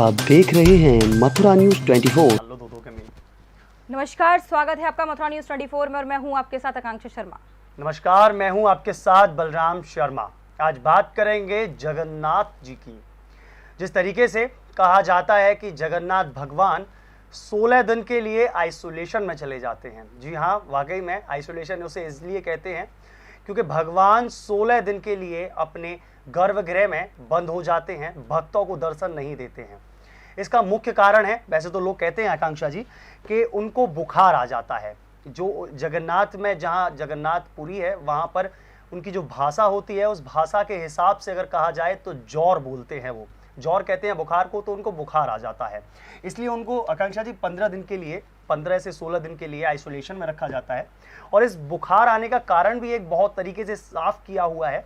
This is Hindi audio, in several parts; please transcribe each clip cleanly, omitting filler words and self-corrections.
आप देख रहे हैं मथुरा न्यूज 24। नमस्कार, स्वागत है आपका मथुरा न्यूज 24 में और मैं हूं आपके साथ आकांक्षा शर्मा। नमस्कार, मैं हूं आपके साथ बलराम शर्मा। आज बात करेंगे जगन्नाथ जी की। जिस तरीके से कहा जाता है कि जगन्नाथ भगवान 16 दिन के लिए आइसोलेशन में चले जाते हैं। जी हाँ, वाकई में आइसोलेशन उसे इसलिए कहते हैं क्योंकि भगवान 16 दिन के लिए अपने गर्भगृह में बंद हो जाते हैं, भक्तों को दर्शन नहीं देते हैं। इसका मुख्य कारण है, वैसे तो लोग कहते हैं आकांक्षा जी, कि उनको बुखार आ जाता है। जो जगन्नाथ में, जहाँ जगन्नाथपुरी है, वहाँ पर उनकी जो भाषा होती है, उस भाषा के हिसाब से अगर कहा जाए तो जौर बोलते हैं। वो जौर कहते हैं बुखार को, तो उनको बुखार आ जाता है। इसलिए उनको आकांक्षा जी 15 दिन के लिए, 15 से 16 दिन के लिए आइसोलेशन में रखा जाता है। और इस बुखार आने का कारण भी एक बहुत तरीके से साफ किया हुआ है।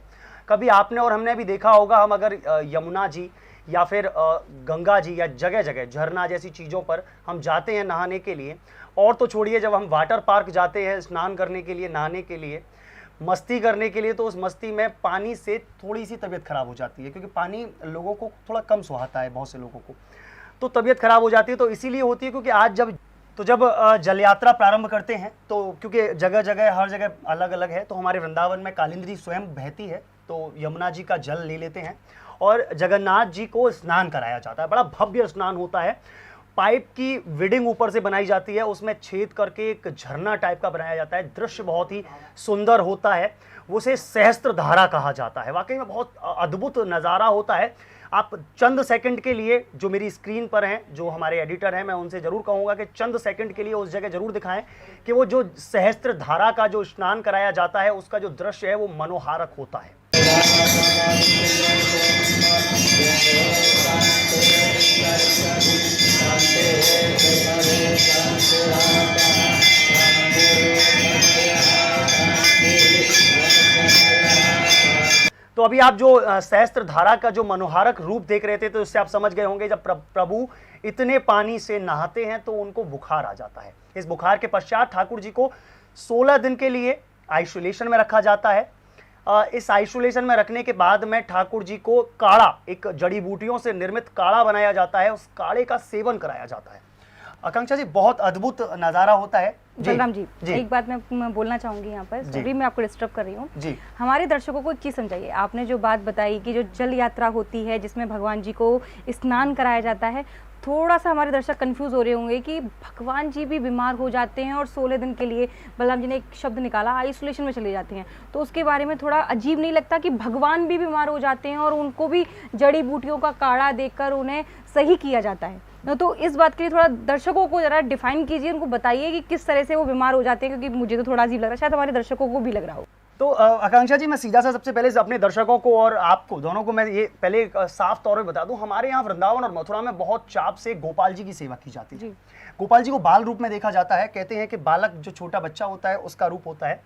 कभी आपने और हमने भी देखा होगा, हम अगर यमुना जी या फिर गंगा जी या जगह जगह झरना जैसी चीज़ों पर हम जाते हैं नहाने के लिए, और तो छोड़िए जब हम वाटर पार्क जाते हैं स्नान करने के लिए, नहाने के लिए, मस्ती करने के लिए, तो उस मस्ती में पानी से थोड़ी सी तबीयत खराब हो जाती है, क्योंकि पानी लोगों को थोड़ा कम सुहाता है, बहुत से लोगों को तो तबीयत खराब हो जाती है। तो इसीलिए होती है क्योंकि आज जब जल यात्रा प्रारंभ करते हैं, तो क्योंकि जगह जगह हर जगह अलग अलग है, तो हमारे वृंदावन में कालिंदी स्वयं बहती है, तो यमुना जी का जल ले लेते हैं और जगन्नाथ जी को स्नान कराया जाता है। बड़ा भव्य स्नान होता है। पाइप की विडिंग ऊपर से बनाई जाती है, उसमें छेद करके एक झरना टाइप का बनाया जाता है। दृश्य बहुत ही सुंदर होता है, उसे सहस्त्र धारा कहा जाता है। वाकई में बहुत अद्भुत नज़ारा होता है। आप चंद सेकंड के लिए, जो मेरी स्क्रीन पर हैं, जो हमारे एडिटर हैं, मैं उनसे ज़रूर कहूँगा कि चंद सेकंड के लिए उस जगह ज़रूर दिखाएं कि वो जो सहस्त्र धारा का जो स्नान कराया जाता है, उसका जो दृश्य है वो मनोहारक होता है। तो अभी आप जो सहस्त्र धारा का जो मनोहारक रूप देख रहे थे, तो इससे आप समझ गए होंगे जब प्रभु इतने पानी से नहाते हैं तो उनको बुखार आ जाता है। इस बुखार के पश्चात ठाकुर जी को 16 दिन के लिए आइसोलेशन में रखा जाता है। इस आइसोलेशन में रखने के बाद में ठाकुर जी को काढ़ा, एक जड़ी बूटियों से निर्मित काढ़ा बनाया जाता है, उस काढ़े का सेवन कराया जाता है। आकांक्षा जी, बहुत अद्भुत नज़ारा होता है। बलराम जी, एक बात मैं बोलना चाहूंगी यहाँ पर, सॉरी मैं आपको डिस्टर्ब कर रही हूँ जी। हमारे दर्शकों को एक चीज़ समझाइए। आपने जो बात बताई कि जो जल यात्रा होती है जिसमें भगवान जी को स्नान कराया जाता है, थोड़ा सा हमारे दर्शक कंफ्यूज हो रहे होंगे कि भगवान जी भी बीमार हो जाते हैं और 16 दिन के लिए, बलराम जी ने एक शब्द निकाला, आइसोलेशन में चले जाते हैं, तो उसके बारे में थोड़ा अजीब नहीं लगता कि भगवान भी बीमार हो जाते हैं और उनको भी जड़ी बूटियों का काढ़ा देकर उन्हें सही किया जाता है? तो इस बात के लिए थोड़ा दर्शकों को जरा डिफाइन कीजिए, उनको बताइए कि किस तरह से वो बीमार हो जाते हैं, क्योंकि मुझे तो थोड़ा अजीब लग रहा है, शायद हमारे दर्शकों को भी लग रहा हो। तो आकांक्षा जी, मैं सीधा सा सबसे पहले अपने दर्शकों को और आपको दोनों को मैं ये पहले साफ तौर पे बता दूं, हमारे यहाँ वृंदावन और मथुरा में बहुत चाप से गोपाल जी की सेवा की जाती है। गोपाल जी को बाल रूप में देखा जाता है। कहते हैं कि बालक जो छोटा बच्चा होता है उसका रूप होता है।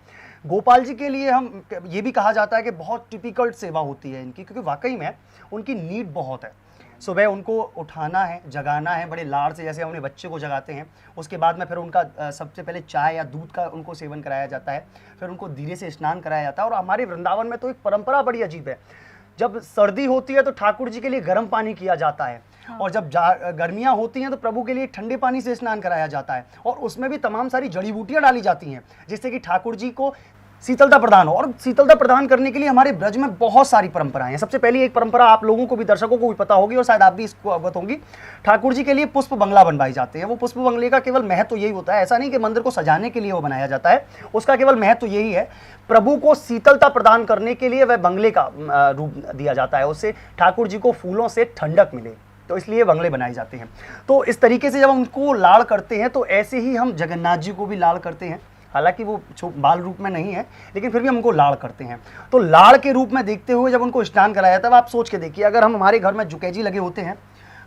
गोपाल जी के लिए हम ये भी कहा जाता है कि बहुत टिपिकल सेवा होती है इनकी, क्योंकि वाकई में उनकी नीड बहुत है। सुबह उनको उठाना है, जगाना है बड़े लाड़ से, जैसे हम अपने बच्चे को जगाते हैं। उसके बाद में फिर उनका सबसे पहले चाय या दूध का उनको सेवन कराया जाता है, फिर उनको धीरे से स्नान कराया जाता है। और हमारे वृंदावन में तो एक परंपरा बड़ी अजीब है। जब सर्दी होती है तो ठाकुर जी के लिए गर्म पानी किया जाता है, और जब गर्मियाँ होती हैं तो प्रभु के लिए ठंडे पानी से स्नान कराया जाता है, और उसमें भी तमाम सारी जड़ी बूटियाँ डाली जाती हैं जिससे कि ठाकुर जी को शीतलता प्रदान हो। और शीतलता प्रदान करने के लिए हमारे ब्रज में बहुत सारी परंपराएं हैं। सबसे पहली एक परंपरा आप लोगों को भी, दर्शकों को भी पता होगी और शायद आप भी इसको अवगत होंगी। ठाकुर जी के लिए पुष्प बंगला बनवाए जाते हैं। वो पुष्प बंगले का केवल महत्व यही होता है, ऐसा नहीं कि मंदिर को सजाने के लिए वो बनाया जाता है, उसका केवल महत्व यही है, प्रभु को शीतलता प्रदान करने के लिए वह बंगले का रूप दिया जाता है। उससे ठाकुर जी को फूलों से ठंडक मिले, तो इसलिए बंगले बनाए जाते हैं। तो इस तरीके से जब हम उनको लाड़ करते हैं, तो ऐसे ही हम जगन्नाथ जी को भी लाड़ करते हैं। हालांकि वो बाल रूप में नहीं है, लेकिन फिर भी हम उनको लाड़ करते हैं। तो लाड़ के रूप में देखते हुए जब उनको स्नान कराया जाता है, आप सोच के देखिए, अगर हम हमारे घर में जुकेजी लगे होते हैं,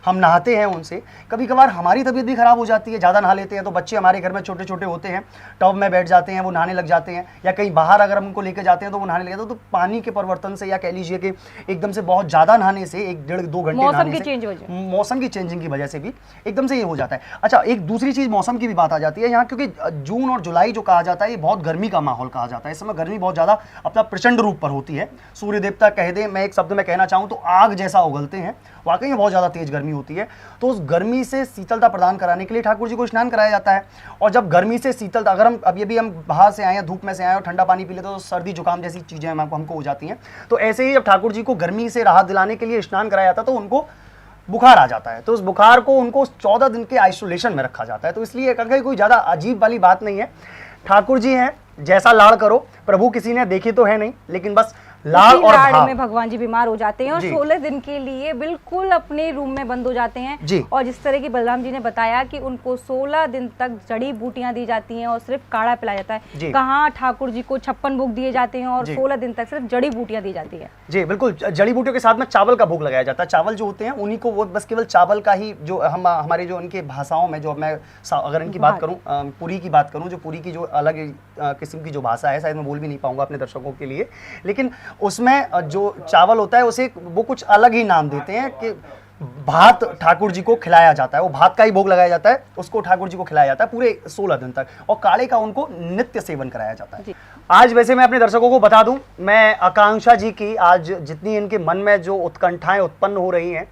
हम नहाते हैं उनसे, कभी कभार हमारी तबीयत भी खराब हो जाती है, ज़्यादा नहा लेते हैं, तो बच्चे हमारे घर में छोटे छोटे होते हैं, टब में बैठ जाते हैं, वो नहाने लग जाते हैं, या कहीं बाहर अगर हम उनको लेकर जाते हैं तो वो नहाने लग जाते हैं। तो पानी के परिवर्तन से, या कह लीजिए कि एकदम से बहुत ज़्यादा नहाने से, 1-1.5-2 घंटे नहाने से, मौसम की चेंजिंग की वजह से भी एकदम से ये हो जाता है। अच्छा, एक दूसरी चीज़ मौसम की भी बात आ जाती है यहाँ, क्योंकि जून और जुलाई जो कहा जाता है, ये बहुत गर्मी का माहौल कहा जाता है। इस समय गर्मी बहुत ज़्यादा अपना प्रचंड रूप पर होती है। सूर्य देवता कह दें, मैं एक शब्द में कहना चाहूँ तो आग जैसा उगलते हैं। वाकई में बहुत ज़्यादा तेज़ गर्मी होती है, तो उस गर्मी से शीतलता प्रदान कराने के लिए ठाकुर जी को स्नान कराया जाता है। और जब गर्मी से शीतलता, अगर हम अब ये भी हम बाहर से आए हैं, धूप में से आए और ठंडा पानी पी लेते तो सर्दी जुकाम जैसी चीज़ें हमको हो जाती हैं। तो ऐसे ही जब ठाकुर जी को गर्मी से राहत दिलाने के लिए स्नान कराया जाता तो उनको बुखार आ जाता है, तो उस बुखार को उनको 14 दिन के आइसोलेशन में रखा जाता है। तो इसलिए कहीं कोई ज़्यादा अजीब वाली बात नहीं है। ठाकुर जी हैं, जैसा लाड़ करो, प्रभु किसी ने देखी तो है नहीं, लेकिन बस लाड़ और भाव में भगवान जी बीमार हो जाते हैं और 16 दिन के लिए बिल्कुल अपने रूम में बंद हो जाते हैं। और जिस तरह की बलराम जी ने बताया कि उनको 16 दिन तक जड़ी बूटियां दी जाती हैं और सिर्फ काढ़ा पिलाया जाता है। कहाँ ठाकुर जी को 56 भोग दिए जाते हैं और 16 दिन तक सिर्फ जड़ी बूटियां दी जाती है। जी बिल्कुल, जड़ी बूटियों के साथ में चावल का भोग लगाया जाता है। चावल जो होते हैं उन्हीं को, वो बस केवल चावल का ही, जो हम हमारे जो इनके भाषाओं में, जो मैं अगर इनकी बात करूँ, पुरी की बात करूँ, जो पुरी की जो अलग किस्म की जो भाषा है, शायद मैं बोल भी नहीं पाऊंगा अपने दर्शकों के लिए, लेकिन उसमें जो चावल होता है उसे वो कुछ अलग ही नाम देते हैं कि भात ठाकुर जी को खिलाया जाता है। वो भात का ही भोग लगाया जाता है, उसको ठाकुर जी को खिलाया जाता है पूरे 16 दिन तक, और काढ़े का उनको नित्य सेवन कराया जाता है। आज वैसे मैं अपने दर्शकों को बता दूं, मैं आकांक्षा जी की आज जितनी इनके मन में जो उत्कंठाएं उत्पन्न हो रही हैं,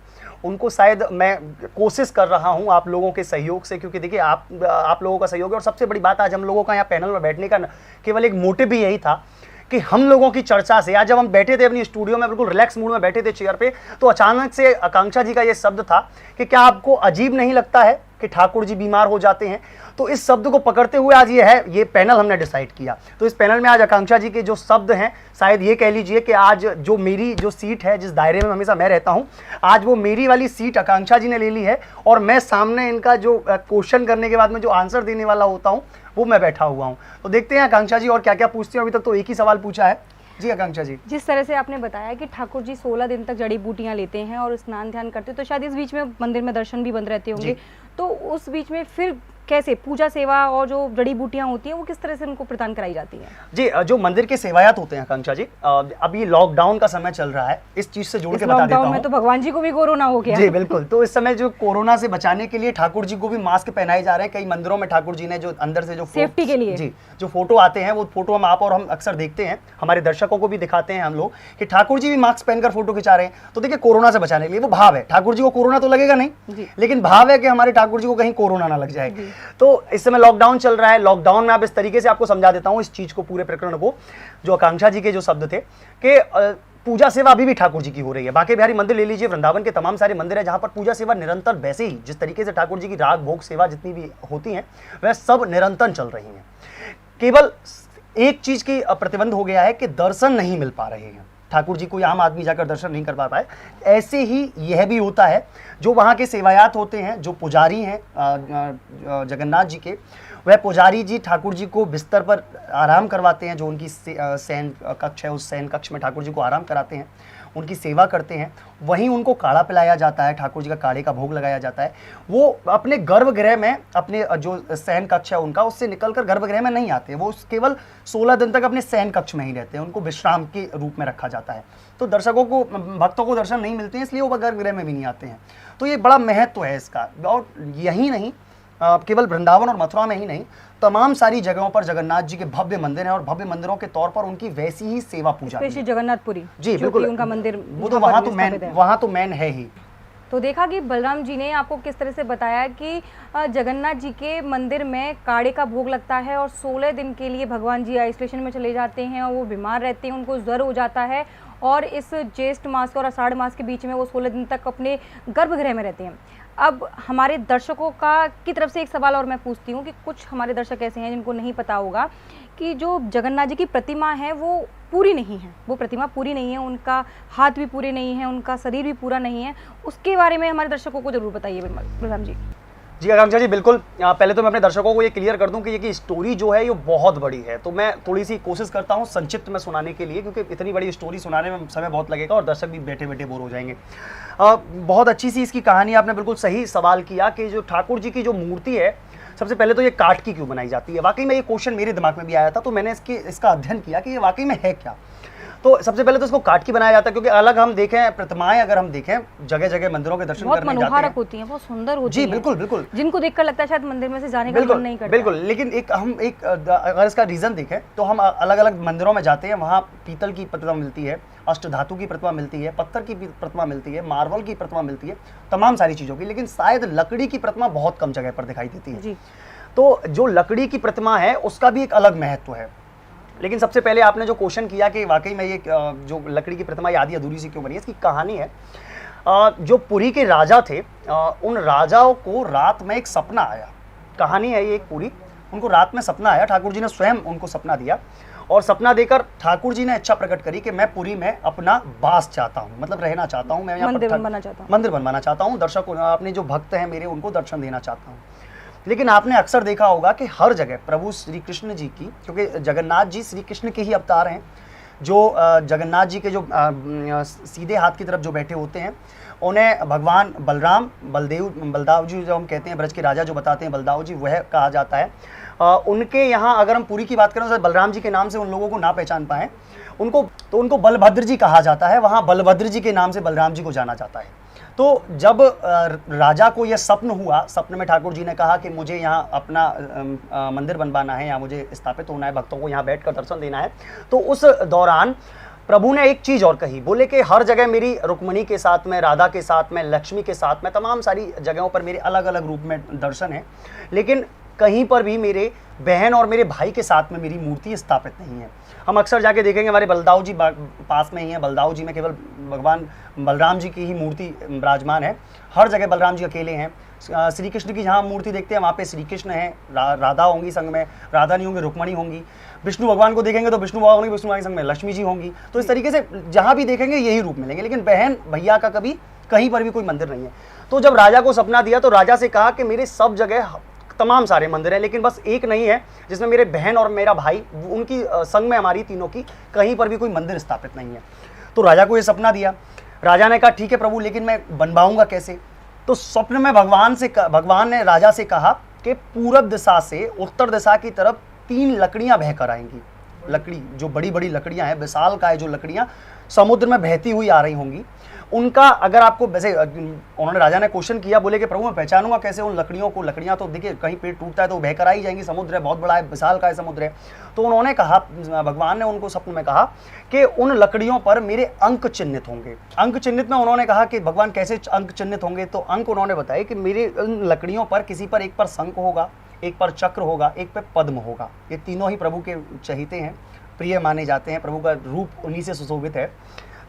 उनको शायद मैं कोशिश कर रहा हूं आप लोगों के सहयोग से, क्योंकि देखिए आप लोगों का सहयोग है। और सबसे बड़ी बात, आज हम लोगों का यहाँ पैनल में बैठने का केवल एक मोटिव भी यही था कि हम लोगों की चर्चा से, आज जब हम बैठे थे अपनी स्टूडियो में, बिल्कुल रिलैक्स मूड में बैठे थे चेयर पे, तो अचानक से आकांक्षा जी का ये शब्द था कि क्या आपको अजीब नहीं लगता है कि ठाकुर जी बीमार हो जाते हैं। तो इस शब्द को पकड़ते हुए आज ये पैनल हमने डिसाइड किया। तो इस पैनल में आज आकांक्षा जी के जो शब्द हैं, शायद ये कह लीजिए कि आज जो मेरी जो सीट है, जिस दायरे में हमेशा मैं रहता हूं, आज वो मेरी वाली सीट आकांक्षा जी ने ले ली है, और मैं सामने इनका जो क्वेश्चन करने के बाद में जो आंसर देने वाला होता हूं, वो मैं बैठा हुआ हूं। तो देखते हैं आकांक्षा जी और क्या क्या पूछती हूँ। अभी तक तो एक ही सवाल पूछा है। जी आकांक्षा जी, जिस तरह से आपने बताया कि ठाकुर जी 16 दिन तक जड़ी बूटियां लेते हैं और स्नान ध्यान करते हैं, तो शायद इस बीच में मंदिर में दर्शन भी बंद रहते होंगे, तो उस बीच में फिर कैसे पूजा सेवा और जो जड़ी बूटियां होती हैं वो किस तरह से उनको प्रदान कराई जाती हैं? जी, जो मंदिर के सेवायात होते हैं आकांक्षा जी, अभी लॉकडाउन का समय चल रहा है, इस चीज से जोड़ के बता देता हूं। में तो भगवान जी को भी कोरोना हो गया। जी बिल्कुल, तो इस समय जो कोरोना से बचाने के लिए ठाकुर जी को भी मास्क पहनाए जा रहे हैं। कई मंदिरों में ठाकुर जी ने जो अंदर से जो सेफ्टी के लिए जी जो फोटो आते हैं, वो फोटो हम आप और हम अक्सर देखते हैं, हमारे दर्शकों को भी दिखाते हैं हम लोग कि ठाकुर जी भी मास्क पहनकर फोटो खिंचा रहे हैं। तो देखिए, कोरोना से बचाने के लिए वो भाव है, ठाकुर जी को कोरोना तो लगेगा नहीं, लेकिन भाव है कि हमारे ठाकुर जी को कहीं कोरोना ना लग जाए। तो इस समय लॉकडाउन चल रहा है, लॉकडाउन में आप इस तरीके से आपको समझा देता हूं इस चीज को, पूरे प्रकरण को, जो आकांक्षा जी के जो शब्द थे कि पूजा सेवा अभी भी ठाकुर जी की हो रही है। बांके बिहारी मंदिर ले लीजिए, वृंदावन के तमाम सारे मंदिर है जहां पर पूजा सेवा निरंतर, वैसे ही जिस तरीके से ठाकुर जी की राग भोग सेवा जितनी भी होती हैं, वह सब निरंतर चल रही हैं। केवल एक चीज की प्रतिबंध हो गया है कि दर्शन नहीं मिल पा रहे हैं, ठाकुर जी को आम आदमी जाकर दर्शन नहीं कर पाता है। ऐसे ही यह भी होता है, जो वहाँ के सेवायात होते हैं, जो पुजारी हैं जगन्नाथ जी के, वह पुजारी जी ठाकुर जी को बिस्तर पर आराम करवाते हैं, जो उनकी शयन कक्ष है, उस शयन कक्ष में ठाकुर जी को आराम कराते हैं, उनकी सेवा करते हैं। वहीं उनको काढ़ा पिलाया जाता है, ठाकुर जी का काढ़े का भोग लगाया जाता है। वो अपने गर्भगृह में, अपने जो शयन कक्ष है उनका, उससे निकलकर गर्भगृह में नहीं आते, वो केवल 16 दिन तक अपने शयन कक्ष में ही रहते हैं, उनको विश्राम के रूप में रखा जाता है। तो दर्शकों को, भक्तों को दर्शन नहीं मिलते हैं, इसलिए वो गर्भगृह में भी नहीं आते हैं। तो ये बड़ा महत्व है इसका। और यही नहीं, केवल वृंदावन और मथुरा में ही नहीं, तमाम सारी जगहों पर जगन्नाथ जी के भव्य मंदिर हैं, और भव्य मंदिरों के तौर पर उनकी वैसी ही सेवा पूजा है। जगन्नाथपुरी, जी बिल्कुल, उनका मंदिर, वो तो वहाँ तो मैन है ही। तो देखा कि बलराम जी ने आपको किस तरह से बताया कि जगन्नाथ जी के मंदिर में काढ़े का भोग लगता है और 16 दिन के लिए भगवान जी आइसोलेशन में चले जाते हैं और वो बीमार रहते हैं, उनको ज्वर हो जाता है, और इस ज्येष्ठ मास और आषाढ़ मास के बीच में वो 16 दिन तक अपने गर्भगृह में रहते हैं। अब हमारे दर्शकों की तरफ से एक सवाल और मैं पूछती हूँ कि कुछ हमारे दर्शक ऐसे हैं जिनको नहीं पता होगा कि जो जगन्नाथ जी की प्रतिमा है वो पूरी नहीं है, वो प्रतिमा पूरी नहीं है, उनका हाथ भी पूरे नहीं है, उनका शरीर भी पूरा नहीं है, उसके बारे में हमारे दर्शकों को जरूर बताइए बलराम जी। जी आकांक्षा जी, बिल्कुल। पहले तो मैं अपने दर्शकों को ये क्लियर कर दूं कि ये स्टोरी जो है ये बहुत बड़ी है, तो मैं थोड़ी सी कोशिश करता हूँ संक्षिप्त में सुनाने के लिए, क्योंकि इतनी बड़ी स्टोरी सुनाने में समय बहुत लगेगा और दर्शक भी बैठे बैठे बोर हो जाएंगे। बहुत अच्छी सी इसकी कहानी, आपने बिल्कुल सही सवाल किया कि जो ठाकुर जी की जो मूर्ति है, सबसे पहले तो ये काठ की क्यों बनाई जाती है। वाकई में ये क्वेश्चन मेरे दिमाग में भी आया था, तो मैंने इसका अध्ययन किया कि ये वाकई में है क्या। तो सबसे पहले तो इसको काट के बनाया जाता है, क्योंकि अलग हम देखें प्रतिमाएं अगर हम देखें जगह जगह मंदिरों के दर्शन बहुत करने जाते हैं, मनोहारक होती हैं, बहुत सुंदर होती जी हैं। बिल्कुल बिल्कुल, जिनको देखकर लगता है शायद मंदिर में से जाने का मन नहीं करता। बिल्कुल, लेकिन एक अगर इसका रीजन देखें तो हम अलग अलग मंदिरों में जाते हैं, वहाँ पीतल की प्रतिमा मिलती है, अष्ट धातु की प्रतिमा मिलती है, पत्थर की प्रतिमा मिलती है, मार्बल की प्रतिमा मिलती है, तमाम सारी चीज़ों की, लेकिन शायद लकड़ी की प्रतिमा बहुत कम जगह पर दिखाई देती है जी। तो जो लकड़ी की प्रतिमा है उसका भी एक अलग महत्व है। लेकिन सबसे पहले आपने जो क्वेश्चन किया कि वाकई में ये जो लकड़ी की प्रतिमा आधी अधूरी सी क्यों बनी है, इसकी कहानी है जो पुरी के राजा थे, उन राजाओं को रात में एक सपना आया। कहानी है ये एक पूरी, उनको रात में सपना आया, ठाकुर जी ने स्वयं उनको सपना दिया और सपना देकर ठाकुर जी ने इच्छा प्रकट करी कि मैं पुरी में अपना वास चाहता हूँ, मतलब रहना चाहता हूँ, मैं यहाँ मंदिर बनवाना चाहता हूँ, दर्शक अपने जो भक्त हैं मेरे उनको दर्शन देना चाहता हूँ। लेकिन आपने अक्सर देखा होगा कि हर जगह प्रभु श्री कृष्ण जी की, क्योंकि जगन्नाथ जी श्री कृष्ण के ही अवतार हैं, जो जगन्नाथ जी के जो सीधे हाथ की तरफ जो बैठे होते हैं उन्हें भगवान बलराम बलदाव जी जो हम कहते हैं, ब्रज के राजा जो बताते हैं बलदाव जी, वह कहा जाता है। उनके यहाँ अगर हम पुरी की बात करें तो बलराम जी के नाम से उन लोगों को ना पहचान पाएँ उनको बलभद्र जी कहा जाता है, वहाँ बलभद्र जी के नाम से बलराम जी को जाना जाता है। तो जब राजा को यह स्वप्न हुआ, सपने में ठाकुर जी ने कहा कि मुझे यहाँ अपना मंदिर बनवाना है या मुझे स्थापित होना है, भक्तों को यहाँ बैठकर दर्शन देना है, तो उस दौरान प्रभु ने एक चीज़ और कही, बोले कि हर जगह मेरी रुक्मणी के साथ में, राधा के साथ में, लक्ष्मी के साथ में, तमाम सारी जगहों पर मेरे अलग अलग रूप में दर्शन है, लेकिन कहीं पर भी मेरे बहन और मेरे भाई के साथ में मेरी मूर्ति स्थापित नहीं है। हम अक्सर जाके देखेंगे हमारे बलदाव जी पास में ही हैं, बलदाव जी में केवल भगवान बलराम जी की ही मूर्ति विराजमान है, हर जगह बलराम जी अकेले हैं। श्री कृष्ण की जहाँ मूर्ति देखते हैं वहाँ पे श्री कृष्ण हैं, राधा होंगी संग में, राधा नहीं होंगी रुक्मणी होंगी। विष्णु भगवान को देखेंगे तो विष्णु भगवान होंगे, विष्णु भगवान के संग में लक्ष्मी जी होंगी। तो इस तरीके से जहाँ भी देखेंगे यही रूप मिलेंगे, लेकिन बहन भैया का कभी कहीं पर भी कोई मंदिर नहीं है। तो जब राजा को सपना दिया तो राजा से कहा कि मेरे सब जगह तमाम सारे मंदिर हैं, लेकिन बस एक नहीं है जिसमें मेरे बहन और मेरा भाई, उनकी संग में हमारी तीनों की कहीं पर भी कोई मंदिर स्थापित नहीं है। तो राजा को ये सपना दिया। राजा ने कहा ठीक है प्रभु, लेकिन मैं बनवाऊंगा कैसे? तो स्वप्न में भगवान ने राजा से कहा कि पूरब दिशा से उत्तर दिशा की तरफ 3 लकड़ियां बहकर आएंगी। लकड़ी जो बड़ी बड़ी लकड़ियां हैं, विशालकाय जो लकड़ियां समुद्र में बहती हुई आ रही होंगी, उनका अगर आपको वैसे उन्होंने राजा ने क्वेश्चन किया, बोले कि प्रभु मैं पहचानूंगा कैसे उन लकड़ियों को? लकड़ियां तो देखिए कहीं पेड़ टूटता है तो बहकर आई जाएंगी, समुद्र है बहुत बड़ा है, विशाल का समुद्र है। तो उन्होंने कहा, भगवान ने उनको स्वप्न में कहा कि उन लकड़ियों पर मेरे अंक चिन्हित होंगे। अंक चिन्हित में उन्होंने कहा कि भगवान कैसे अंक चिन्हित होंगे? तो अंक उन्होंने बताए कि मेरे उन लकड़ियों पर किसी पर एक पर शंख होगा, एक पर चक्र होगा, एक पर पद्म होगा। ये तीनों ही प्रभु के चहेते हैं, प्रिय माने जाते हैं, प्रभु का रूप उन्हीं से सुशोभित है।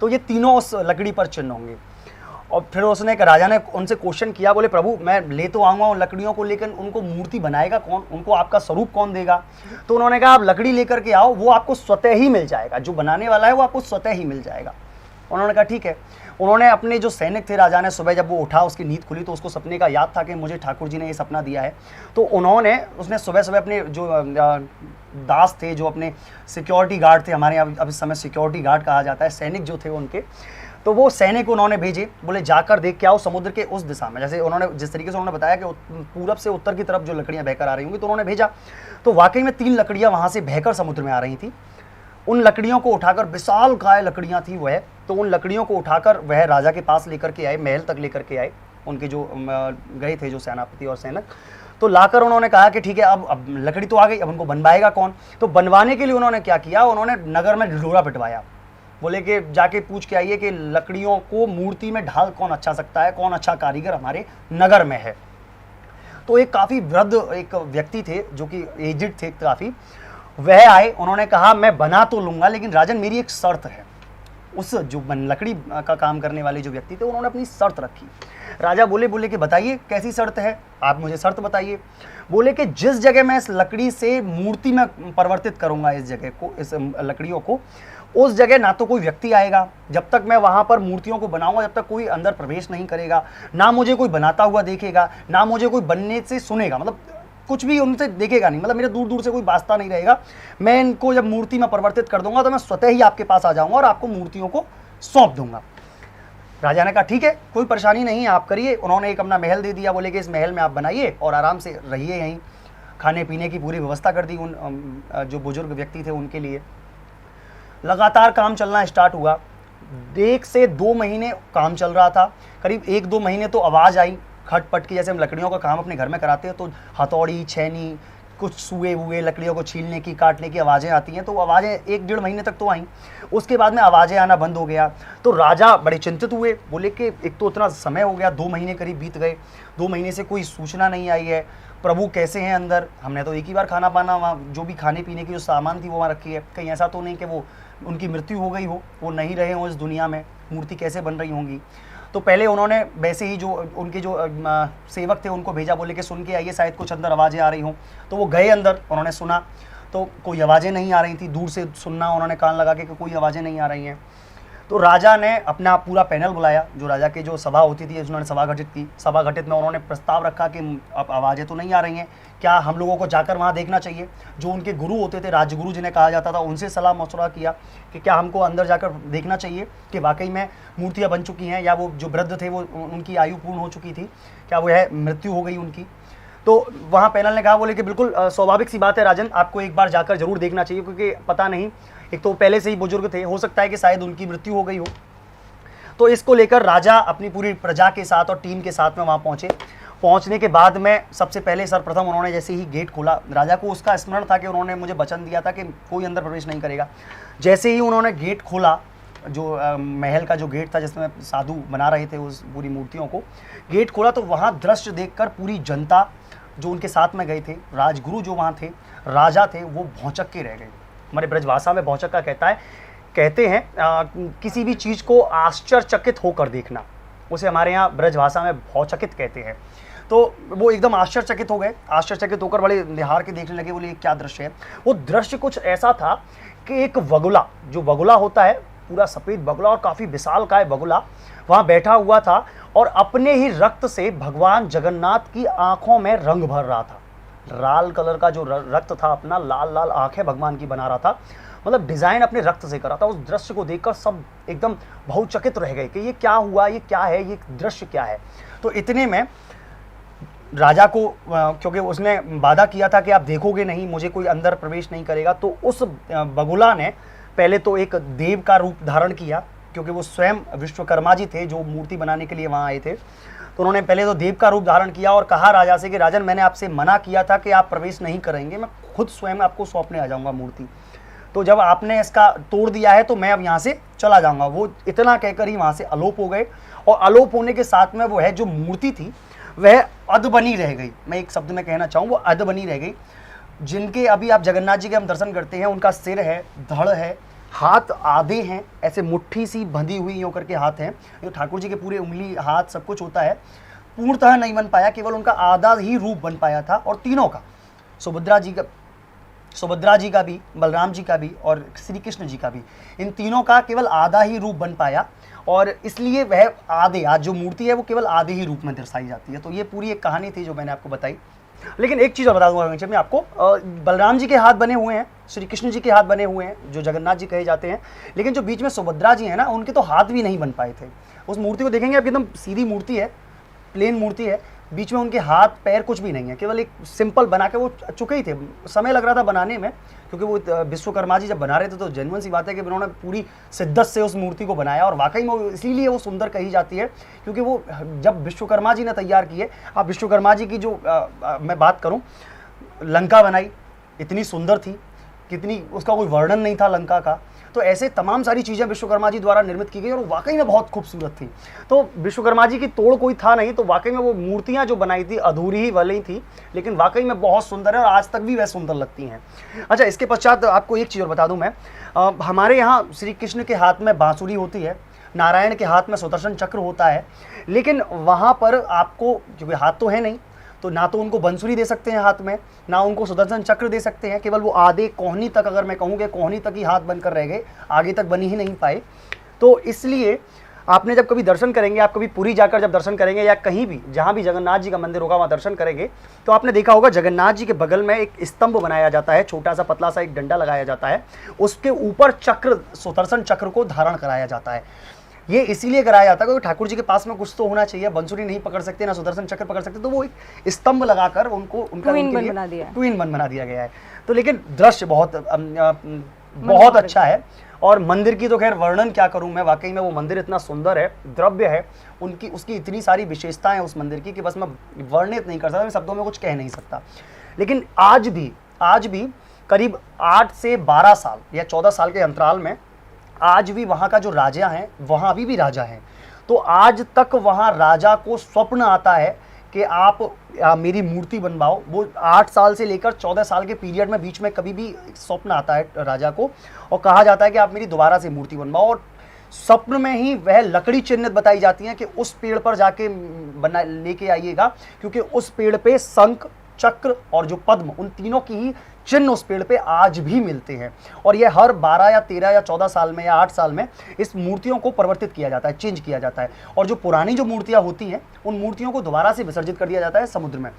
तो ये तीनों उस लकड़ी पर चिन्ह होंगे। और फिर उसने राजा ने उनसे क्वेश्चन किया, बोले प्रभु मैं ले तो आऊँगा उन लकड़ियों को, लेकिन उनको मूर्ति बनाएगा कौन? उनको आपका स्वरूप कौन देगा? तो उन्होंने कहा आप लकड़ी लेकर के आओ, वो आपको स्वतः ही मिल जाएगा, जो बनाने वाला है वो आपको स्वतः ही मिल जाएगा। उन्होंने कहा ठीक है। उन्होंने अपने जो सैनिक थे, राजा ने सुबह जब वो उठा, उसकी नींद खुली तो उसको सपने का याद था कि मुझे ठाकुर जी ने ये सपना दिया है। तो उसने सुबह सुबह अपने जो दास थे, जो अपने सिक्योरिटी गार्ड थे, हमारे यहाँ अब इस समय सिक्योरिटी गार्ड कहा जाता है, सैनिक जो थे उनके, तो वो सैनिक उन्होंने भेजे, बोले जाकर देख के आओ समुद्र के उस दिशा में। जैसे उन्होंने जिस तरीके से उन्होंने बताया कि पूरब से उत्तर की तरफ जो लकड़ियाँ बहकर आ रही होंगी, तो उन्होंने भेजा। तो वाकई में 3 लकड़ियाँ वहाँ से बहकर समुद्र में आ रही थी। उन लकड़ियों को उठाकर, विशाल काय लकड़ियाँ थी वह, तो उन लकड़ियों को उठाकर वह राजा के पास लेकर के आए, महल तक लेकर के आए। उनके जो गए थे जो सेनापति और सैनिक, तो लाकर उन्होंने कहा कि ठीक है अब लकड़ी तो आ गई, अब उनको बनवाएगा कौन? तो बनवाने के लिए उन्होंने क्या किया, उन्होंने नगर में ढिढोरा पिटवाया। बोले कि जाके पूछ के आइए कि लकड़ियों को मूर्ति में ढाल कौन अच्छा सकता है, कौन अच्छा कारीगर हमारे नगर में है। तो एक काफ़ी वृद्ध एक व्यक्ति थे जो कि एजिड थे काफ़ी, वह आए। उन्होंने कहा मैं बना तो लूँगा, लेकिन राजन मेरी एक शर्त है। उस जो लकड़ी का काम करने वाले जो व्यक्ति थे उन्होंने अपनी शर्त रखी। राजा बोले कि बताइए कैसी शर्त है, आप मुझे शर्त बताइए। बोले कि जिस जगह मैं इस लकड़ी से मूर्ति में परिवर्तित करूँगा इस जगह को, इस लकड़ियों को, उस जगह ना तो कोई व्यक्ति आएगा, जब तक मैं वहाँ पर मूर्तियों को बनाऊंगा जब तक कोई अंदर प्रवेश नहीं करेगा, ना मुझे कोई बनाता हुआ देखेगा, ना मुझे कोई बनने से सुनेगा, मतलब कुछ भी उनसे देखेगा नहीं, मतलब मेरे दूर दूर से कोई वास्ता नहीं रहेगा। मैं इनको जब मूर्ति में परिवर्तित कर दूंगा तो मैं स्वतः ही आपके पास आ जाऊंगा और आपको मूर्तियों को सौंप दूंगा। राजा ने कहा ठीक है, कोई परेशानी नहीं है, आप करिए। उन्होंने एक अपना महल दे दिया, बोले कि इस महल में आप बनाइए और आराम से रहिए, यहीं खाने पीने की पूरी व्यवस्था कर दी उन जो बुजुर्ग व्यक्ति थे उनके लिए। लगातार काम चलना स्टार्ट हुआ। 1 से 2 महीने काम चल रहा था, करीब 1-2 महीने तो आवाज़ आई खटपट की, जैसे हम लकड़ियों का काम अपने घर में कराते हैं तो हथौड़ी, छेनी, कुछ सूए हुए लकड़ियों को छीलने की, काटने की आवाज़ें आती हैं, तो आवाज़ें 1-1.5 महीने तक तो आईं। उसके बाद में आवाज़ें आना बंद हो गया, तो राजा बड़े चिंतित हुए, बोले कि एक तो इतना समय हो गया, 2 महीने करीब बीत गए, 2 महीने से कोई सूचना नहीं आई है, प्रभु कैसे हैं अंदर, हमने तो एक ही बार खाना पाना वहाँ जो भी खाने पीने की जो सामान थी वो वहाँ रखी है, कहीं ऐसा तो नहीं कि वो उनकी मृत्यु हो गई हो, वो नहीं रहे हों इस दुनिया में, मूर्ति कैसे बन रही होंगी। तो पहले उन्होंने वैसे ही जो उनके जो सेवक थे उनको भेजा, बोले कि सुन के आइए, शायद कुछ अंदर आवाज़ें आ रही हों। तो वो गए अंदर, उन्होंने सुना तो कोई आवाज़ें नहीं आ रही थी, दूर से सुनना उन्होंने कान लगा के कि कोई आवाज़ें नहीं आ रही हैं। तो राजा ने अपना पूरा पैनल बुलाया, जो राजा की जो सभा होती थी, उन्होंने सभा घटित की। सभा घटित में उन्होंने प्रस्ताव रखा कि अब आवाज़ें तो नहीं आ रही हैं, क्या हम लोगों को जाकर वहाँ देखना चाहिए। जो उनके गुरु होते थे, राजगुरु जिन्हें कहा जाता था, उनसे सलाह मशवरा किया कि क्या हमको अंदर जाकर देखना चाहिए कि वाकई में मूर्तियाँ बन चुकी हैं, या वो जो वृद्ध थे वो उनकी आयु पूर्ण हो चुकी थी, क्या वो है मृत्यु हो गई उनकी। तो वहाँ पैनल ने कहा, बोले कि बिल्कुल स्वाभाविक सी बात है राजन, आपको एक बार जाकर जरूर देखना चाहिए, क्योंकि पता नहीं, एक तो पहले से ही बुजुर्ग थे, हो सकता है कि शायद उनकी मृत्यु हो गई हो। तो इसको लेकर राजा अपनी पूरी प्रजा के साथ और टीम के साथ में वहाँ पहुँचे। पहुँचने के बाद में सबसे पहले सर्वप्रथम उन्होंने जैसे ही गेट खोला, राजा को उसका स्मरण था कि उन्होंने मुझे वचन दिया था कि कोई अंदर प्रवेश नहीं करेगा। जैसे ही उन्होंने गेट खोला, जो महल का जो गेट था जिसमें साधु बना रहे थे उस पूरी मूर्तियों को, गेट खोला तो वहाँ दृश्य देखकर पूरी जनता जो उनके साथ में गए थे, राजगुरु जो वहाँ थे, राजा थे, वो भौंचक के रह गए। हमारे ब्रजभाषा में भौंचक का कहते हैं किसी भी चीज़ को आश्चर्यचकित होकर देखना, उसे हमारे यहाँ ब्रजभाषा में भौचकित कहते हैं। तो वो एकदम आश्चर्यचकित हो गए, आश्चर्यचकित होकर बड़े निहार के देखने लगे, बोले क्या दृश्य है। वो दृश्य कुछ ऐसा था कि एक बगुला, जो बगुला होता है, पूरा सफ़ेद बगुला और काफ़ी विशालकाय बगुला वहाँ बैठा हुआ था और अपने ही रक्त से भगवान जगन्नाथ की आँखों में रंग भर रहा था। लाल कलर का जो रक्त था अपना, लाल लाल आँखें भगवान की बना रहा था, मतलब डिज़ाइन अपने रक्त से करा था। उस दृश्य को देखकर सब एकदम बहुचकित रह गए कि ये क्या हुआ, ये क्या है, ये दृश्य क्या है। तो इतने में राजा को, क्योंकि उसने वादा किया था कि आप देखोगे नहीं, मुझे कोई अंदर प्रवेश नहीं करेगा, तो उस बगुला ने पहले तो एक देव का रूप धारण किया, क्योंकि वो स्वयं विश्वकर्मा जी थे जो मूर्ति बनाने के लिए वहाँ आए थे। तो उन्होंने पहले तो देव का रूप धारण किया और कहा राजा से कि राजन, मैंने आपसे मना किया था कि आप प्रवेश नहीं करेंगे, मैं खुद स्वयं आपको सौंपने आ जाऊँगा मूर्ति, तो जब आपने इसका तोड़ दिया है तो मैं अब यहाँ से चला जाऊँगा। वो इतना कहकर ही वहाँ से अलोप हो गए, और अलोप होने के साथ में वो है जो मूर्ति थी वह अधबनी रह गई। मैं एक शब्द में कहना चाहूँ, वो अधबनी रह गई। जिनके अभी आप जगन्नाथ जी के हम दर्शन करते हैं, उनका सिर है, धड़ है, हाथ आधे हैं, ऐसे मुट्ठी सी बंधी हुई यूँ करके हाथ हैं। जो ठाकुर जी के पूरे उंगली, हाथ सब कुछ होता है, पूर्णतः नहीं बन पाया, केवल उनका आधा ही रूप बन पाया था। और तीनों का, सुभद्रा जी का भी, बलराम जी का भी और श्री कृष्ण जी का भी, इन तीनों का केवल आधा ही रूप बन पाया, और इसलिए वह आधे, आज जो मूर्ति है वो केवल आधे ही रूप में दर्शाई जाती है। तो ये पूरी एक कहानी थी जो मैंने आपको बताई। लेकिन एक चीज़ और बता दूंगा मैं आपको, बलराम जी के हाथ बने हुए हैं, श्री कृष्ण जी के हाथ बने हुए हैं जो जगन्नाथ जी कहे जाते हैं, लेकिन जो बीच में सुभद्रा जी हैं ना, उनके तो हाथ भी नहीं बन पाए थे। उस मूर्ति को देखेंगे आप, एकदम सीधी मूर्ति है, प्लेन मूर्ति है, बीच में उनके हाथ पैर कुछ भी नहीं है, केवल एक सिंपल बना के वो चुके ही थे। समय लग रहा था बनाने में, क्योंकि वो विश्वकर्मा जी जब बना रहे थे तो जेन्युइन सी बात है कि उन्होंने पूरी शिद्दत से उस मूर्ति को बनाया, और वाकई में इसीलिए वो सुंदर कही जाती है, क्योंकि वो जब विश्वकर्मा जी ने तैयार की है। आप विश्वकर्मा जी की जो मैं बात करूँ, लंका बनाई, इतनी सुंदर थी, कितनी, उसका कोई वर्णन नहीं था लंका का। तो ऐसे तमाम सारी चीज़ें विश्वकर्मा जी द्वारा निर्मित की गई और वाकई में बहुत खूबसूरत थी। तो विश्वकर्मा जी की तोड़ कोई था नहीं, तो वाकई में वो मूर्तियाँ जो बनाई थी अधूरी ही वाली थी, लेकिन वाकई में बहुत सुंदर है और आज तक भी वह सुंदर लगती हैं। अच्छा, इसके पश्चात आपको एक चीज़ और बता दूं मैं, हमारे यहाँ श्री कृष्ण के हाथ में बांसुरी होती है, नारायण के हाथ में सुदर्शन चक्र होता है, लेकिन वहाँ पर आपको, क्योंकि हाथ तो है नहीं, तो ना तो उनको बंसुरी दे सकते हैं हाथ में, ना उनको सुदर्शन चक्र दे सकते हैं, केवल वो आधे कोहनी तक, अगर मैं कहूँ कि कोहनी तक ही हाथ बनकर रह गए, आगे तक बनी ही नहीं पाए। तो इसलिए आपने जब कभी दर्शन करेंगे, आप कभी पुरी जाकर जब दर्शन करेंगे या कहीं भी जहाँ भी जगन्नाथ जी का मंदिर होगा वहाँ दर्शन करेंगे, तो आपने देखा होगा जगन्नाथ जी के बगल में एक स्तंभ बनाया जाता है, छोटा सा पतला सा एक डंडा लगाया जाता है, उसके ऊपर चक्र, सुदर्शन चक्र को धारण कराया जाता है। ये इसीलिए कराया जाता है क्योंकि ठाकुर जी के पास में कुछ तो होना चाहिए, बंसुरी नहीं पकड़ सकते, ना सुदर्शन चक्र पकड़ सकते, तो वो एक स्तंभ लगाकर उनको ट्विन बन बना दिया गया है। तो लेकिन दृश्य बहुत अच्छा है और मंदिर की तो खैर वर्णन क्या करूं मैं, वाकई में वो मंदिर इतना सुंदर है, द्रव्य है, उनकी उसकी इतनी सारी विशेषताएं हैं उस मंदिर की कि बस मैं वर्णित नहीं कर सकता, मैं शब्दों में कुछ कह नहीं सकता। लेकिन आज भी करीब 8 से 12 साल या 14 साल के अंतराल में आज भी वहाँ का जो राजा हैं, वहाँ अभी भी राजा हैं, तो आज तक वहाँ राजा को स्वप्न आता है कि आप मेरी मूर्ति बनवाओ। वो 8 साल से लेकर 14 साल के पीरियड में बीच में कभी भी स्वप्न आता है राजा को और कहा जाता है कि आप मेरी दोबारा से मूर्ति बनवाओ, और स्वप्न में ही वह लकड़ी चिन्हित बताई जाती हैं कि उस पेड़ पर जाके बना लेके आइएगा, क्योंकि उस पेड़ पे शंख, चक्र और जो पद्म, उन तीनों की ही चिन्ह उस पेड़ पे आज भी मिलते हैं। और ये हर 12 या 13 या 14 साल में या 8 साल में इस मूर्तियों को परिवर्तित किया जाता है, चेंज किया जाता है, और जो पुरानी जो मूर्तियां होती हैं उन मूर्तियों को दोबारा से विसर्जित कर दिया जाता है समुद्र में।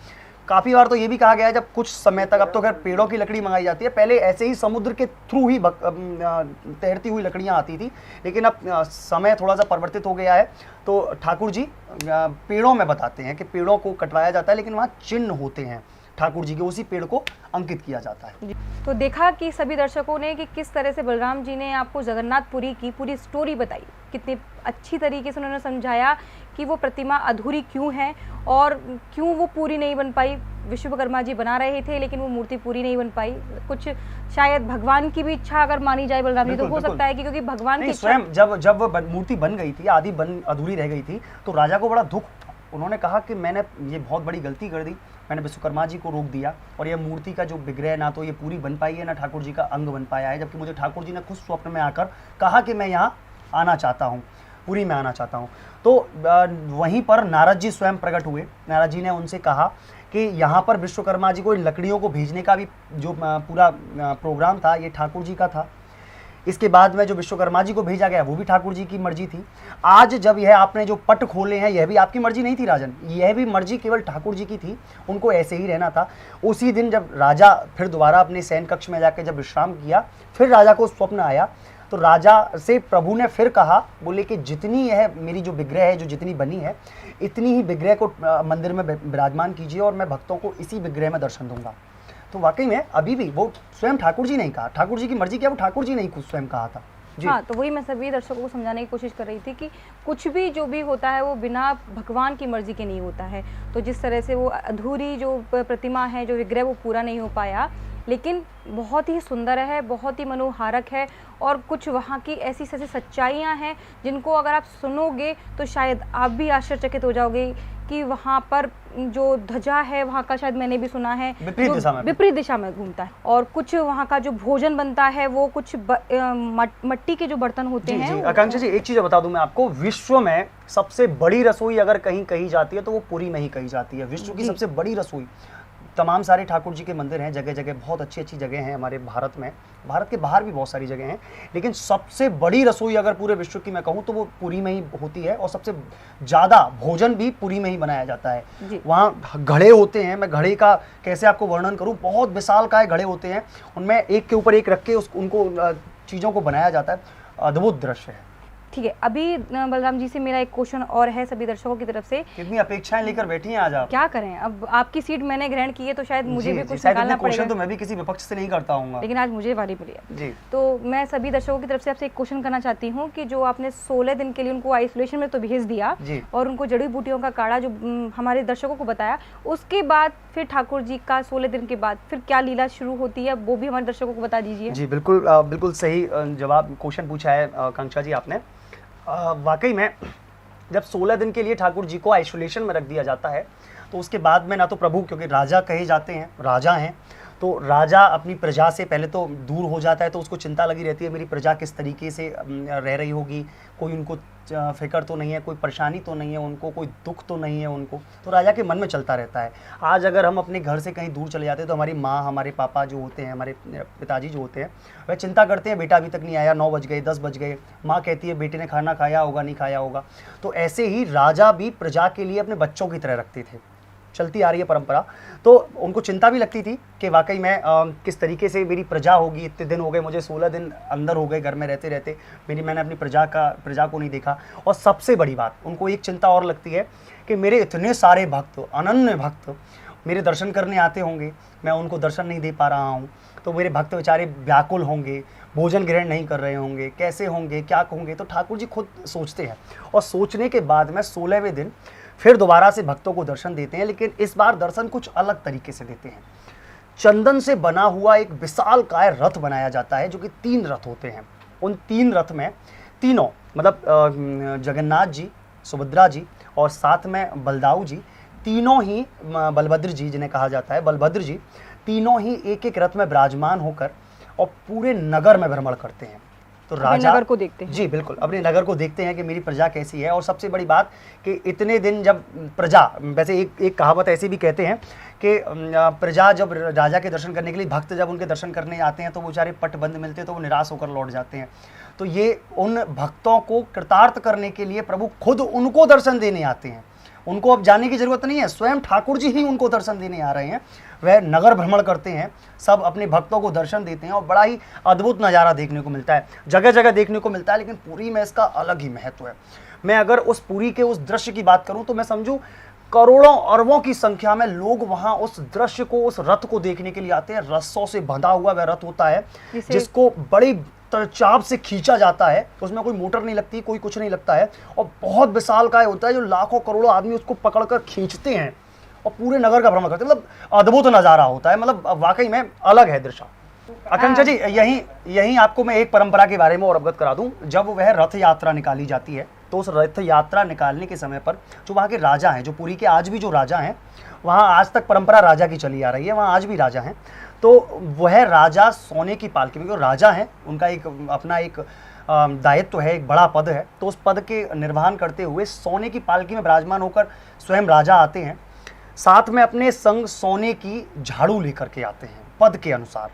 काफ़ी बार तो ये भी कहा गया है जब कुछ समय तक, अब तो खैर पेड़ों की लकड़ी मंगाई जाती है, पहले ऐसे ही समुद्र के थ्रू ही तैरती हुई लकड़ियाँ आती थी, लेकिन अब समय थोड़ा सा परिवर्तित हो गया है, तो ठाकुर जी पेड़ों में बताते हैं कि पेड़ों को कटवाया जाता है, लेकिन वहाँ चिन्ह होते हैं ठाकुर जी के, उसी पेड़ को अंकित किया जाता है। तो देखा कि सभी दर्शकों ने कि किस तरह से बलराम जी ने आपको जगन्नाथपुरी की पूरी स्टोरी बताई, कितनी अच्छी तरीके से उन्होंने समझाया कि वो प्रतिमा अधूरी क्यों है और क्यों वो पूरी नहीं बन पाई। विश्वकर्मा जी बना रहे थे लेकिन वो मूर्ति पूरी नहीं बन पाई। कुछ शायद भगवान की भी इच्छा अगर मानी जाए बलराम जी, तो हो सकता है कि क्योंकि भगवान की स्वयं जब मूर्ति बन गई थी, आधी अधूरी रह गई थी, तो राजा को बड़ा दुख। उन्होंने कहा कि मैंने ये बहुत बड़ी गलती कर दी, मैंने विश्वकर्मा जी को रोक दिया और यह मूर्ति का जो विग्रह ना तो ये पूरी बन पाई है, ना ठाकुर जी का अंग बन पाया है, जबकि मुझे ठाकुर जी ने खुद स्वप्न में आकर कहा कि मैं यहाँ आना चाहता हूँ, पुरी में आना चाहता हूँ। तो वहीं पर नारद जी स्वयं प्रकट हुए। नारद जी ने उनसे कहा कि यहाँ पर विश्वकर्मा जी को इन लकड़ियों को भेजने का भी जो पूरा प्रोग्राम था ये ठाकुर जी का था। इसके बाद में जो विश्वकर्मा जी को भेजा गया वो भी ठाकुर जी की मर्जी थी। आज जब यह आपने जो पट खोले हैं यह भी आपकी मर्जी नहीं थी राजन, यह भी मर्जी केवल ठाकुर जी की थी, उनको ऐसे ही रहना था। उसी दिन जब राजा फिर दोबारा अपने शयन कक्ष में जाकर जब विश्राम किया, फिर राजा को स्वप्न आया, तो राजा से प्रभु ने फिर कहा, बोले कि जितनी यह मेरी जो विग्रह है, जो जितनी बनी है, इतनी ही विग्रह को मंदिर में विराजमान कीजिए और मैं भक्तों को इसी विग्रह में दर्शन दूंगा। तो वाकई में अभी भी वो स्वयं ठाकुर जी नहीं कहा, ठाकुर जी की मर्जी क्या, वो ठाकुर जी नहीं खुद स्वयं कहा था। हाँ, तो वही मैं सभी दर्शकों को समझाने की कोशिश कर रही थी कि कुछ भी जो भी होता है वो बिना भगवान की मर्जी के नहीं होता है। तो जिस तरह से वो अधूरी जो प्रतिमा है, जो विग्रह, वो पूरा नहीं हो पाया, लेकिन बहुत ही सुंदर है, बहुत ही मनोहारक है, और कुछ वहाँ की ऐसी ऐसी सच्चाइयाँ हैं जिनको अगर आप सुनोगे तो शायद आप भी आश्चर्यचकित हो जाओगे कि वहाँ पर जो ध्वजा है वहाँ का, शायद मैंने भी सुना है, विपरीत दिशा में घूमता है, और कुछ वहाँ का जो भोजन बनता है वो कुछ मिट्टी के जो बर्तन होते हैं। आकांक्षा जी, एक चीज बता दूं मैं आपको, विश्व में सबसे बड़ी रसोई अगर कहीं कही जाती है तो वो पुरी में ही कही जाती है। विश्व की सबसे बड़ी रसोई, तमाम सारे ठाकुर जी के मंदिर हैं, जगह जगह बहुत अच्छी अच्छी जगह हैं हमारे भारत में, भारत के बाहर भी बहुत सारी जगह हैं, लेकिन सबसे बड़ी रसोई अगर पूरे विश्व की मैं कहूँ तो वो पुरी में ही होती है, और सबसे ज़्यादा भोजन भी पुरी में ही बनाया जाता है। वहाँ घड़े होते हैं, मैं घड़े का कैसे आपको वर्णन करूँ, बहुत विशालकाय घड़े होते हैं, उनमें एक के ऊपर एक रख के उनको चीज़ों को बनाया जाता है। अद्भुत दृश्य है। ठीक है, अभी बलराम जी से मेरा एक क्वेश्चन और है सभी दर्शकों की तरफ से। कितनी अपेक्षाएं लेकर बैठी हैं आज आप। क्या करें, अब आपकी सीट मैंने ग्रहण की है तो शायद मुझे भी कुछ निकालना पड़ेगा। तो मैं भी किसी विपक्ष से नहीं करता हूँ, लेकिन आज मुझे बारी पड़ी है। तो मैं सभी दर्शकों की तरफ से आपसे एक क्वेश्चन करना चाहती हूँ कि जो आपने 16 दिन के लिए उनको आइसोलेशन में तो भेज दिया और उनको जड़ी बूटियों का काढ़ा जो हमारे दर्शकों को बताया, उसके बाद फिर ठाकुर जी का 16 दिन के बाद फिर क्या लीला शुरू होती है, वो भी हमारे दर्शकों को बता दीजिए। जी बिल्कुल सही जवाब क्वेश्चन पूछा है कांक्षा जी आपने। वाकई में जब 16 दिन के लिए ठाकुर जी को आइसोलेशन में रख दिया जाता है तो उसके बाद में ना तो प्रभु, क्योंकि राजा कहे जाते हैं, राजा हैं, तो राजा अपनी प्रजा से पहले तो दूर हो जाता है, तो उसको चिंता लगी रहती है मेरी प्रजा किस तरीके से रह रही होगी, कोई उनको फिक्र तो नहीं है, कोई परेशानी तो नहीं है उनको, कोई दुख तो नहीं है उनको, तो राजा के मन में चलता रहता है। आज अगर हम अपने घर से कहीं दूर चले जाते हैं तो हमारी माँ, हमारे पापा जो होते हैं, हमारे पिताजी जो होते हैं, वह चिंता करते हैं बेटा अभी तक नहीं आया, 9 बज गए, 10 बज गए, माँ कहती है बेटे ने खाना खाया होगा, नहीं खाया होगा। तो ऐसे ही राजा भी प्रजा के लिए अपने बच्चों की तरह रखते थे, चलती आ रही है परंपरा। तो उनको चिंता भी लगती थी कि वाकई में किस तरीके से मेरी प्रजा होगी, इतने दिन हो गए मुझे, 16 दिन अंदर हो गए घर में रहते रहते, मैंने अपनी प्रजा को नहीं देखा। और सबसे बड़ी बात उनको एक चिंता और लगती है कि मेरे इतने सारे भक्त, अनन्य भक्त, मेरे दर्शन करने आते होंगे, मैं उनको दर्शन नहीं दे पा रहा हूँ, तो मेरे भक्त बेचारे व्याकुल होंगे, भोजन ग्रहण नहीं कर रहे होंगे, कैसे होंगे, क्या होंगे। तो ठाकुर जी खुद सोचते हैं और सोचने के बाद में 16वें दिन फिर दोबारा से भक्तों को दर्शन देते हैं, लेकिन इस बार दर्शन कुछ अलग तरीके से देते हैं। चंदन से बना हुआ एक विशालकाय रथ बनाया जाता है, जो कि 3 रथ होते हैं। उन 3 रथ में तीनों मतलब जगन्नाथ जी, सुभद्रा जी और साथ में बलदाऊ जी, तीनों ही बलभद्र जी जिन्हें कहा जाता है, बलभद्र जी तीनों ही एक एक रथ में विराजमान होकर और पूरे नगर में भ्रमण करते हैं। तो राजा नगर को देखते हैं। जी बिल्कुल, अपने नगर को देखते हैं कि मेरी प्रजा कैसी है। और सबसे बड़ी बात कि इतने दिन जब प्रजा, वैसे एक कहावत ऐसी भी कहते हैं कि प्रजा जब राजा के दर्शन करने के लिए, भक्त जब उनके दर्शन करने आते हैं तो वो बेचारे पटबंद मिलते हैं तो वो निराश होकर लौट जाते हैं। तो ये उन भक्तों को कृतार्थ करने के लिए प्रभु खुद उनको दर्शन देने आते हैं। उनको अब जाने की जरूरत नहीं है, स्वयं ठाकुर जी ही उनको दर्शन देने आ रहे हैं। वह नगर भ्रमण करते हैं, सब अपने भक्तों को दर्शन देते हैं और बड़ा ही अद्भुत नज़ारा देखने को मिलता है, जगह जगह देखने को मिलता है। लेकिन पुरी में इसका अलग ही महत्व है। मैं अगर उस पुरी के उस दृश्य की बात करूं तो मैं समझूं करोड़ों अरबों की संख्या में लोग वहां उस दृश्य को, उस रथ को देखने के लिए आते हैं। रस्सों से बंधा हुआ वह रथ होता है जिसको बड़ी चाप से खींचा जाता है, उसमें कोई मोटर नहीं लगती, कोई कुछ नहीं लगता है, और बहुत विशालकाय होता है जो लाखों करोड़ों आदमी उसको पकड़कर खींचते हैं और पूरे नगर का भ्रमण करते हैं। मतलब अद्भुत नज़ारा होता है, मतलब वाकई में अलग है दृश्य। आकांक्षा जी, यहीं आपको मैं एक परंपरा के बारे में और अवगत करा दूं। जब वह रथ यात्रा निकाली जाती है तो उस रथ यात्रा निकालने के समय पर जो वहाँ के राजा हैं, जो पुरी के आज भी जो राजा हैं, वहाँ आज तक परंपरा राजा की चली आ रही है, वहाँ आज भी राजा हैं। तो वह राजा सोने की पालकी में, राजा हैं, उनका एक अपना एक दायित्व है, एक बड़ा पद है, तो उस पद के निर्वहन करते हुए सोने की पालकी में विराजमान होकर स्वयं राजा आते हैं। साथ में अपने संग सोने की झाड़ू लेकर के आते हैं, पद के अनुसार।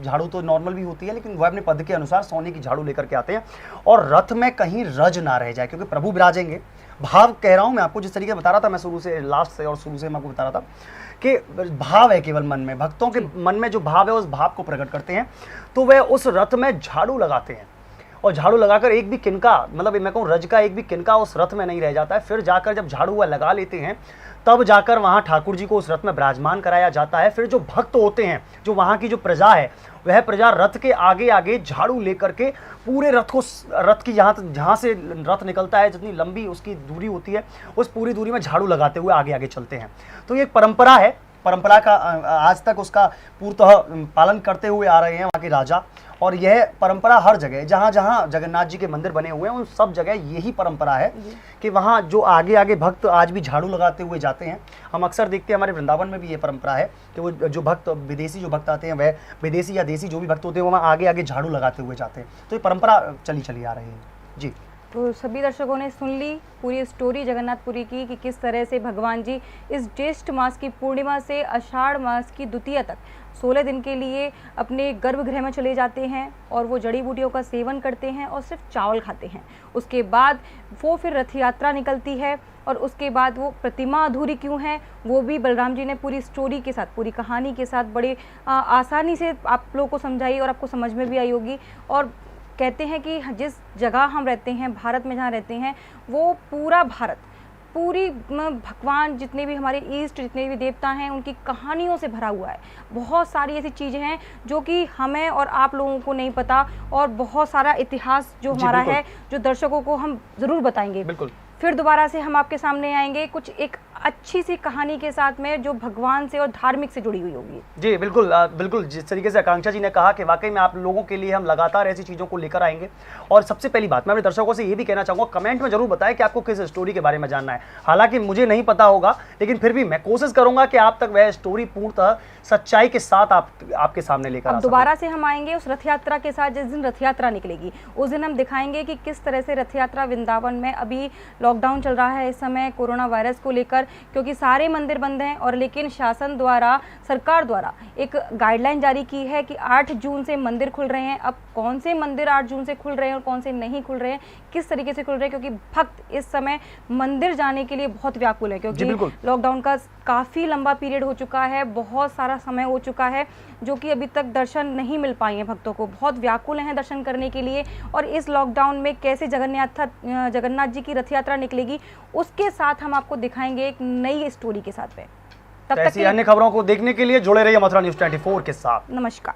झाड़ू तो नॉर्मल भी होती है, लेकिन वह अपने पद के अनुसार सोने की झाड़ू लेकर के आते हैं। और रथ में कहीं रज ना रह जाए, क्योंकि प्रभु विराजेंगे। भाव कह रहा हूँ मैं आपको, जिस तरीके से बता रहा था मैं शुरू से, लास्ट से और शुरू से मैं आपको बता रहा था कि भाव है केवल मन में, भक्तों के मन में जो भाव है उस भाव को प्रकट करते हैं। तो वह उस रथ में झाड़ू लगाते हैं और झाड़ू लगाकर एक भी किनका, मतलब मैं कहूँ रज का एक भी किनका उस रथ में नहीं रह जाता है। फिर जाकर जब झाड़ू वह लगा लेते हैं तब जाकर वहाँ ठाकुर जी को उस रथ में विराजमान कराया जाता है। फिर जो भक्त होते हैं, जो वहाँ की जो प्रजा है, वह प्रजा रथ के आगे आगे झाड़ू लेकर के पूरे रथ को, रथ की जहाँ से रथ निकलता है, जितनी लंबी उसकी दूरी होती है, उस पूरी दूरी में झाड़ू लगाते हुए आगे आगे चलते हैं। तो ये एक परंपरा है, परंपरा का आज तक उसका पूर्णतः पालन करते हुए आ रहे हैं वहाँ के राजा। और यह परंपरा हर जगह, जहाँ जहाँ जगन्नाथ जी के मंदिर बने हुए हैं, उन सब जगह यही परंपरा है कि वहाँ जो आगे आगे भक्त आज भी झाड़ू लगाते हुए जाते हैं। हम अक्सर देखते हैं, हमारे वृंदावन में भी ये परंपरा है कि वो जो भक्त, विदेशी जो भक्त आते हैं, वह विदेशी या देसी जो भी भक्त होते हैं, वहाँ आगे आगे झाड़ू लगाते हुए जाते हैं। तो ये परंपरा चली आ रही है जी। तो सभी दर्शकों ने सुन ली पूरी स्टोरी जगन्नाथपुरी की कि किस तरह से भगवान जी इस ज्येष्ठ मास की पूर्णिमा से आषाढ़ मास की द्वितीया तक 16 दिन के लिए अपने गर्भगृह में चले जाते हैं और वो जड़ी बूटियों का सेवन करते हैं और सिर्फ चावल खाते हैं। उसके बाद वो फिर रथ यात्रा निकलती है और उसके बाद वो प्रतिमा अधूरी क्यों है वो भी बलराम जी ने पूरी स्टोरी के साथ, पूरी कहानी के साथ बड़े आसानी से आप लोगों को समझाई और आपको समझ में भी आई होगी। और कहते हैं कि जिस जगह हम रहते हैं, भारत में जहाँ रहते हैं, वो पूरा भारत, पूरी भगवान जितने भी हमारे ईस्ट, जितने भी देवता हैं, उनकी कहानियों से भरा हुआ है। बहुत सारी ऐसी चीज़ें हैं जो कि हमें और आप लोगों को नहीं पता, और बहुत सारा इतिहास जो हमारा है, जो दर्शकों को हम ज़रूर बताएंगे। बिल्कुल। फिर दोबारा से हम आपके सामने आएंगे कुछ एक अच्छी सी कहानी के साथ में जो भगवान से और धार्मिक से जुड़ी हुई होगी। जी बिल्कुल, बिल्कुल जिस तरीके से आकांक्षा जी ने कहा कि वाकई में आप लोगों के लिए हम लगातार ऐसी चीज़ों को लेकर आएंगे। और सबसे पहली बात मैं अपने दर्शकों से ये भी कहना चाहूँगा, कमेंट में जरूर बताएं कि आपको किस स्टोरी के बारे में जानना है। हालांकि मुझे नहीं पता होगा, लेकिन फिर भी मैं कोशिश करूंगा कि आप तक वह स्टोरी पूर्णतः सच्चाई के साथ आपके सामने लेकर दोबारा से हम आएंगे उस रथ यात्रा के साथ। जिस दिन रथ यात्रा निकलेगी उस दिन हम दिखाएंगे कि किस तरह से रथ यात्रा वृंदावन में, अभी लॉकडाउन चल रहा है इस समय कोरोना वायरस को लेकर, क्योंकि सारे मंदिर बंद हैं, और लेकिन शासन द्वारा, सरकार द्वारा एक गाइडलाइन जारी की है कि 8 जून से मंदिर खुल रहे हैं। अब कौन से मंदिर 8 जून से खुल रहे हैं और कौन से नहीं खुल रहे हैं, किस तरीके से खुल रहे हैं, क्योंकि भक्त इस समय मंदिर जाने के लिए बहुत व्याकुल है, क्योंकि लॉकडाउन का काफ़ी लंबा पीरियड हो चुका है, बहुत सारा समय हो चुका है, जो कि अभी तक दर्शन नहीं मिल पाए हैं भक्तों को, बहुत व्याकुल हैं दर्शन करने के लिए। और इस लॉकडाउन में कैसे जगन्नाथ जी की रथ यात्रा निकलेगी, उसके साथ हम आपको दिखाएंगे एक नई स्टोरी के साथ में। तब तक ऐसी अन्य खबरों को देखने के लिए जुड़े रहिए मथुरा न्यूज़ 24 के साथ। नमस्कार।